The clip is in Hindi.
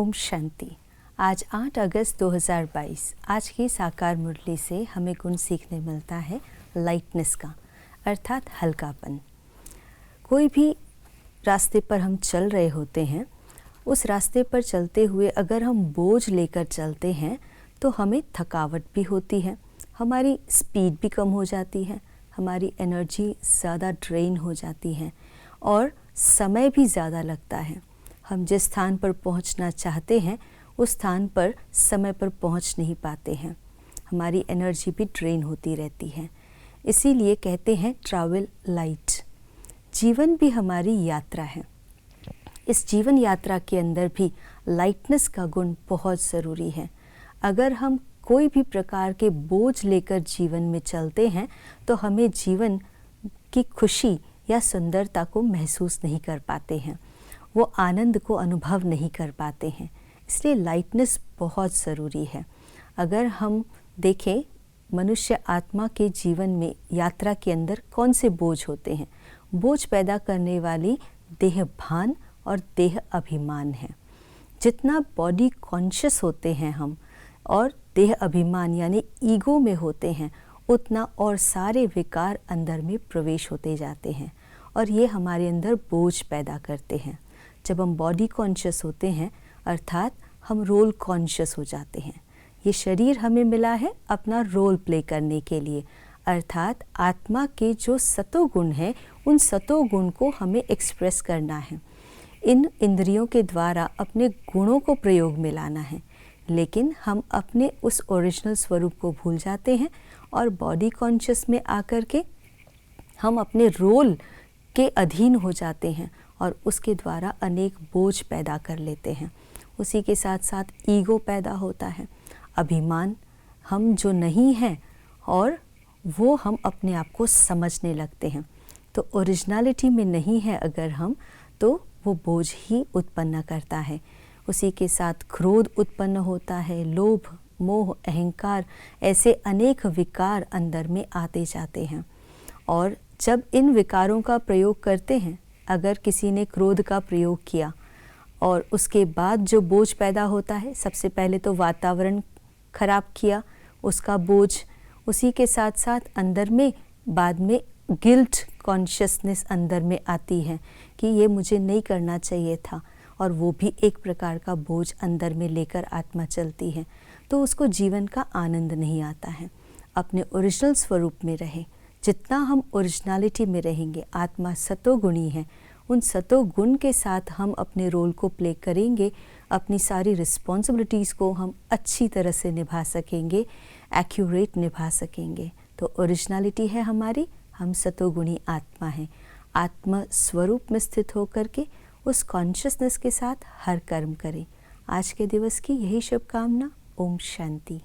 ओम शांति। आज 8 अगस्त 2022 आज की साकार मुरली से हमें गुण सीखने मिलता है लाइटनेस का, अर्थात हल्कापन। कोई भी रास्ते पर हम चल रहे होते हैं, उस रास्ते पर चलते हुए अगर हम बोझ लेकर चलते हैं तो हमें थकावट भी होती है, हमारी स्पीड भी कम हो जाती है, हमारी एनर्जी ज़्यादा ड्रेन हो जाती है और समय भी ज़्यादा लगता है। हम जिस स्थान पर पहुंचना चाहते हैं उस स्थान पर समय पर पहुंच नहीं पाते हैं, हमारी एनर्जी भी ड्रेन होती रहती है। इसीलिए कहते हैं ट्रैवल लाइट। जीवन भी हमारी यात्रा है। इस जीवन यात्रा के अंदर भी लाइटनेस का गुण बहुत ज़रूरी है। अगर हम कोई भी प्रकार के बोझ लेकर जीवन में चलते हैं तो हमें जीवन की खुशी या सुंदरता को महसूस नहीं कर पाते हैं, वो आनंद को अनुभव नहीं कर पाते हैं। इसलिए लाइटनेस बहुत ज़रूरी है। अगर हम देखें मनुष्य आत्मा के जीवन में यात्रा के अंदर कौन से बोझ होते हैं, बोझ पैदा करने वाली देह भान और देह अभिमान है। जितना बॉडी कॉन्शियस होते हैं हम और देह अभिमान यानी ईगो में होते हैं, उतना और सारे विकार अंदर में प्रवेश होते जाते हैं और ये हमारे अंदर बोझ पैदा करते हैं। जब हम बॉडी कॉन्शियस होते हैं अर्थात हम रोल कॉन्शियस हो जाते हैं। ये शरीर हमें मिला है अपना रोल प्ले करने के लिए, अर्थात आत्मा के जो सतो गुण हैं उन सतो गुण को हमें एक्सप्रेस करना है, इन इंद्रियों के द्वारा अपने गुणों को प्रयोग में लाना है। लेकिन हम अपने उस ओरिजिनल स्वरूप को भूल जाते हैं और बॉडी कॉन्शियस में आकर के हम अपने रोल के अधीन हो जाते हैं और उसके द्वारा अनेक बोझ पैदा कर लेते हैं। उसी के साथ साथ ईगो पैदा होता है, अभिमान, हम जो नहीं हैं और वो हम अपने आप को समझने लगते हैं। तो ओरिजिनलिटी में नहीं है अगर हम, तो वो बोझ ही उत्पन्न करता है। उसी के साथ क्रोध उत्पन्न होता है, लोभ, मोह, अहंकार, ऐसे अनेक विकार अंदर में आते जाते हैं। और जब इन विकारों का प्रयोग करते हैं, अगर किसी ने क्रोध का प्रयोग किया और उसके बाद जो बोझ पैदा होता है, सबसे पहले तो वातावरण खराब किया, उसका बोझ, उसी के साथ साथ अंदर में बाद में गिल्ट कॉन्शियसनेस अंदर में आती है कि ये मुझे नहीं करना चाहिए था, और वो भी एक प्रकार का बोझ अंदर में लेकर आत्मा चलती है। तो उसको जीवन का आनंद नहीं आता है। अपने ओरिजिनल स्वरूप में रहे। जितना हम ओरिजिनलिटी में रहेंगे, आत्मा सतोगुणी है, उन सतोगुण के साथ हम अपने रोल को प्ले करेंगे, अपनी सारी रिस्पॉन्सिबिलिटीज़ को हम अच्छी तरह से निभा सकेंगे, एक्यूरेट निभा सकेंगे। तो ओरिजिनलिटी है हमारी, हम सतोगुणी आत्मा हैं। आत्मा स्वरूप में स्थित होकर के उस कॉन्शियसनेस के साथ हर कर्म करें। आज के दिवस की यही शुभकामना। ओम शांति।